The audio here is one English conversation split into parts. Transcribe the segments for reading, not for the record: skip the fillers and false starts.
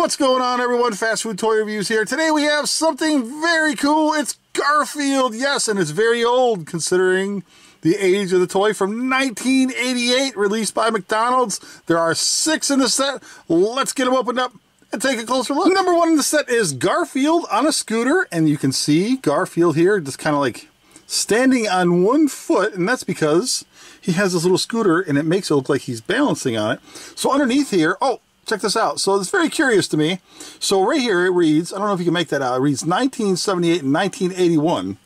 What's going on, everyone? Fast Food Toy Reviews here. Today we have something very cool. It's Garfield, yes, and it's very old considering the age of the toy, from 1988, released by McDonald's. There are 6 in the set. Let's get them opened up and take a closer look. Number 1 in the set is Garfield on a scooter, and you can see Garfield here just kind of like standing on one foot, and that's because he has this little scooter and it makes it look like he's balancing on it. So underneath here, oh, check this out. So it's very curious to me. So right here it reads, I don't know if you can make that out, it reads 1978 and 1981,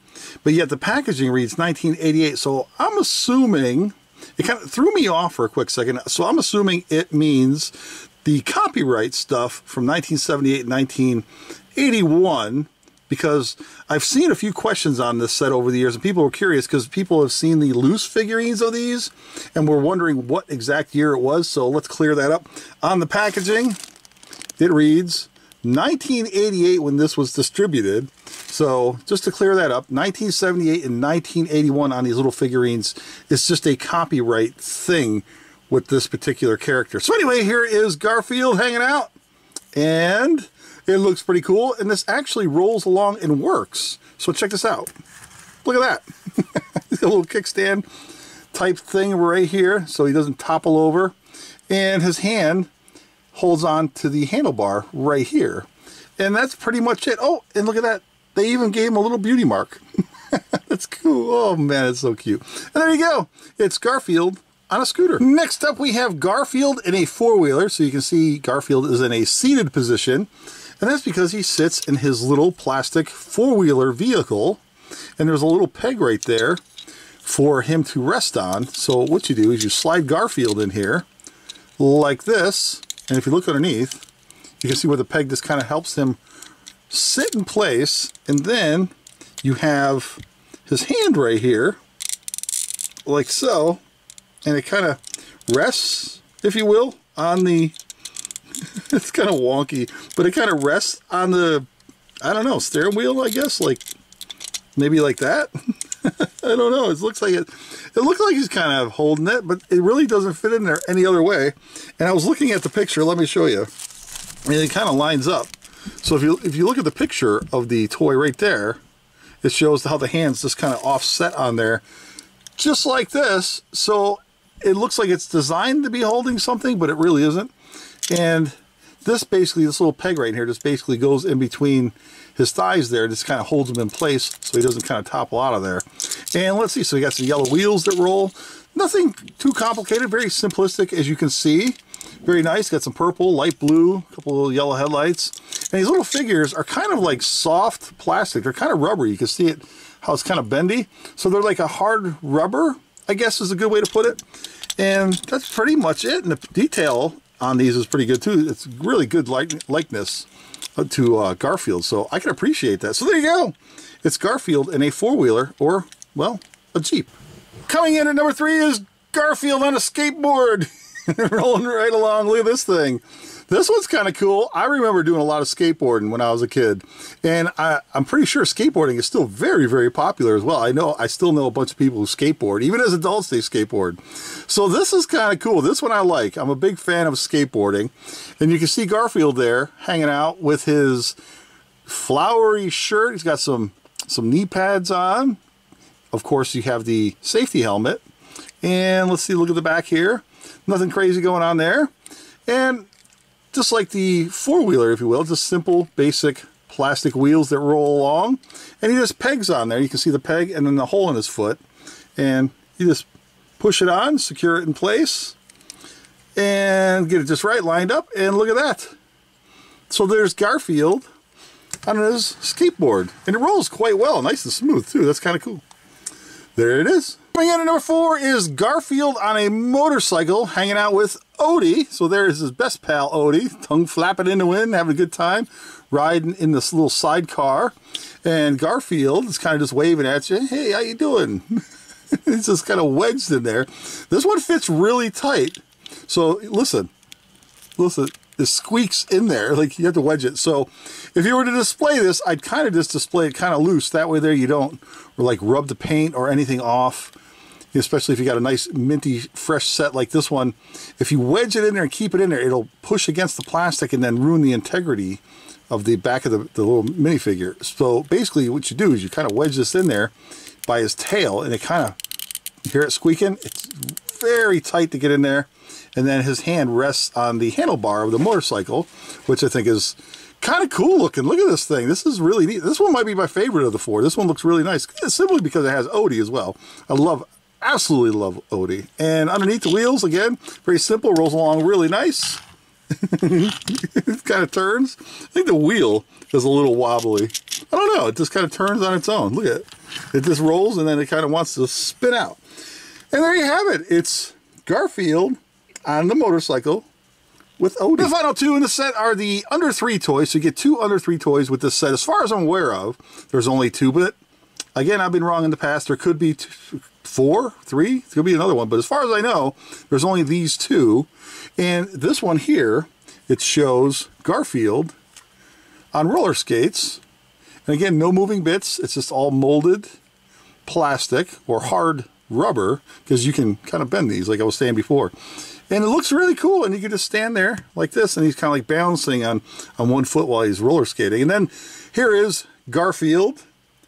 but yet the packaging reads 1988. So I'm assuming, it kind of threw me off for a quick second. So I'm assuming it means the copyright stuff from 1978 and 1981, because I've seen a few questions on this set over the years, and people were curious because people have seen the loose figurines of these and were wondering what exact year it was. So let's clear that up. On the packaging, it reads 1988 when this was distributed. So just to clear that up, 1978 and 1981 on these little figurines is just a copyright thing with this particular character. So anyway, here is Garfield hanging out, and it looks pretty cool, and this actually rolls along and works. So check this out. Look at that. A little kickstand type thing right here so he doesn't topple over. And his hand holds on to the handlebar right here. And that's pretty much it. Oh, and look at that. They even gave him a little beauty mark. That's cool. Oh man, it's so cute. And there you go. It's Garfield on a scooter. Next up, we have Garfield in a four-wheeler. So you can see Garfield is in a seated position. And that's because he sits in his little plastic four-wheeler vehicle, and there's a little peg right there for him to rest on. So what you do is you slide Garfield in here like this, and if you look underneath, you can see where the peg just kind of helps him sit in place, and then you have his hand right here, like so, and it kind of rests, if you will, on the it's kind of wonky, but it kind of rests on the, I don't know, steering wheel, I guess, like maybe like that. I don't know. It looks like he's kind of holding it, but it really doesn't fit in there any other way. And I was looking at the picture. Let me show you. And it kind of lines up. So if you look at the picture of the toy right there, it shows how the hands just kind of offset on there, just like this. So it looks like it's designed to be holding something, but it really isn't. And this little peg right here just basically goes in between his thighs there, just kind of holds him in place so he doesn't kind of topple out of there. And let's see, so we got some yellow wheels that roll. Nothing too complicated, very simplistic as you can see. Very nice, got some purple, light blue, a couple little yellow headlights. And these little figures are kind of like soft plastic. They're kind of rubbery. You can see it, how it's kind of bendy. So they're like a hard rubber, I guess is a good way to put it. And that's pretty much it. And the detail on these is pretty good too. It's really good likeness to Garfield, so I can appreciate that. So there you go. It's Garfield in a four-wheeler, or, well, a Jeep. Coming in at number 3 is Garfield on a skateboard. Rolling right along. Look at this thing. This one's kind of cool. I remember doing a lot of skateboarding when I was a kid, and I'm pretty sure skateboarding is still very, very popular as well. I still know a bunch of people who skateboard. Even as adults, they skateboard. So this is kind of cool. This one I like. I'm a big fan of skateboarding, and you can see Garfield there hanging out with his flowery shirt. He's got some knee pads on. Of course, you have the safety helmet, and let's see. Look at the back here. Nothing crazy going on there, and just like the four-wheeler, if you will, just simple, basic plastic wheels that roll along. And he just pegs on there. You can see the peg and then the hole in his foot. And you just push it on, secure it in place, and get it just right, lined up. And look at that. So there's Garfield on his skateboard. And it rolls quite well, nice and smooth too. That's kind of cool. There it is. Coming in at number 4 is Garfield on a motorcycle hanging out with Odie. So there's his best pal, Odie, tongue flapping in the wind, having a good time, riding in this little sidecar. And Garfield is kind of just waving at you. Hey, how you doing? It's just kind of wedged in there. This one fits really tight. So listen, it squeaks in there, like you have to wedge it. So if you were to display this, I'd kind of just display it kind of loose. That way there you don't like rub the paint or anything off. especially if you got a nice minty fresh set like this one. If you wedge it in there and keep it in there, it'll push against the plastic and then ruin the integrity of the back of the little minifigure. So basically what you do is you kind of wedge this in there by his tail, and it kind of, you hear it squeaking? It's very tight to get in there. And then his hand rests on the handlebar of the motorcycle, which I think is kind of cool looking. Look at this thing. This is really neat. This one might be my favorite of the four. This one looks really nice, simply because it has Odie as well. Absolutely love Odie. And underneath the wheels, again, very simple, rolls along really nice. It kind of turns. I think the wheel is a little wobbly. I don't know, it just kind of turns on its own. Look at it. It just rolls and then it kind of wants to spin out. And there you have it. It's Garfield on the motorcycle with Odie. The final two in the set are the under 3 toys. So you get 2 under 3 toys with this set. As far as I'm aware of, there's only 2, but again, I've been wrong in the past. There could be 4, 3, there could be another one. But as far as I know, there's only these 2. And this one here, it shows Garfield on roller skates. And again, no moving bits. It's just all molded plastic or hard rubber, because you can kind of bend these like I was saying before. And it looks really cool, and you can just stand there like this, and he's kind of like balancing on one foot while he's roller skating. And then here is Garfield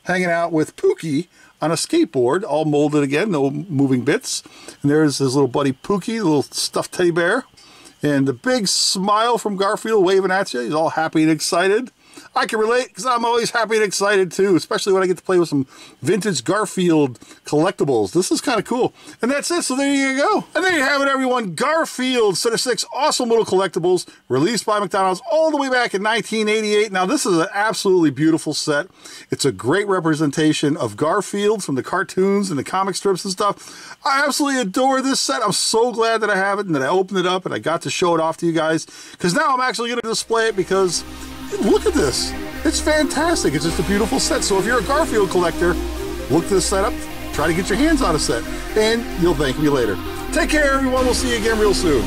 hanging out with Pookie on a skateboard, all molded again, no moving bits. And there's his little buddy Pookie, the little stuffed teddy bear. And the big smile from Garfield waving at you. He's all happy and excited. I can relate, because I'm always happy and excited too, especially when I get to play with some vintage Garfield collectibles. This is kind of cool. And that's it, so there you go. And there you have it, everyone. Garfield set of 6 awesome little collectibles released by McDonald's all the way back in 1988. Now, this is an absolutely beautiful set. It's a great representation of Garfield from the cartoons and the comic strips and stuff. I absolutely adore this set. I'm so glad that I have it and that I opened it up and I got to show it off to you guys, because now I'm actually going to display it, because look at this. It's fantastic. It's just a beautiful set. So if you're a Garfield collector, look this set up. Try to get your hands on a set, and you'll thank me later. Take care, everyone. We'll see you again real soon.